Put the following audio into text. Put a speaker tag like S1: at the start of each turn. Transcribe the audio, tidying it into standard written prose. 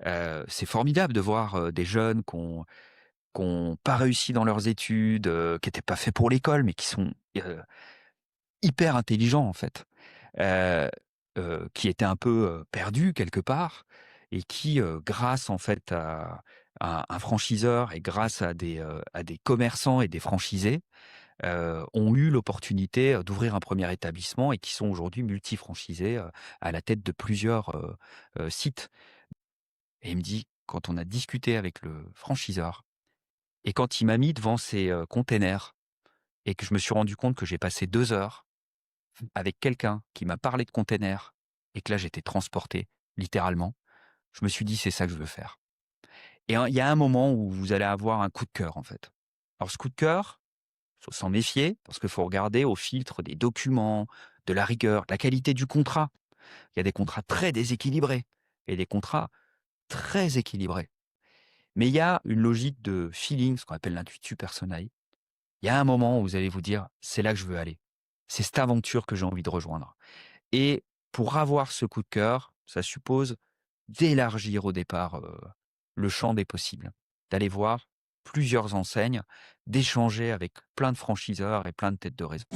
S1: C'est formidable de voir, des jeunes qui ont pas réussi dans leurs études, qui étaient pas faits pour l'école, mais qui sont, hyper intelligents, en fait. Heu qui étaient un peu, perdus quelque part et qui, grâce, en fait, à un franchiseur et grâce à des commerçants et des franchisés, ont eu l'opportunité, d'ouvrir un premier établissement et qui sont aujourd'hui multifranchisés, à la tête de plusieurs, sites. Et il me dit, quand on a discuté avec le franchiseur et quand il m'a mis devant ces, containers et que je me suis rendu compte que j'ai passé 2 heures avec quelqu'un qui m'a parlé de containers et que là j'étais transporté, littéralement, je me suis dit: «C'est ça que je veux faire». Et il y a un moment où vous allez avoir un coup de cœur, en fait. Alors ce coup de cœur, faut s'en méfier parce qu'il faut regarder au filtre des documents, de la rigueur, de la qualité du contrat. Il y a des contrats très déséquilibrés et des contrats très équilibrés. Mais il y a une logique de feeling, ce qu'on appelle l'intuitu personae. Il y a un moment où vous allez vous dire: «C'est là que je veux aller. C'est cette aventure que j'ai envie de rejoindre». Et pour avoir ce coup de cœur, ça suppose d'élargir au départ, le champ des possibles, d'aller voir plusieurs enseignes, d'échanger avec plein de franchiseurs et plein de têtes de réseau.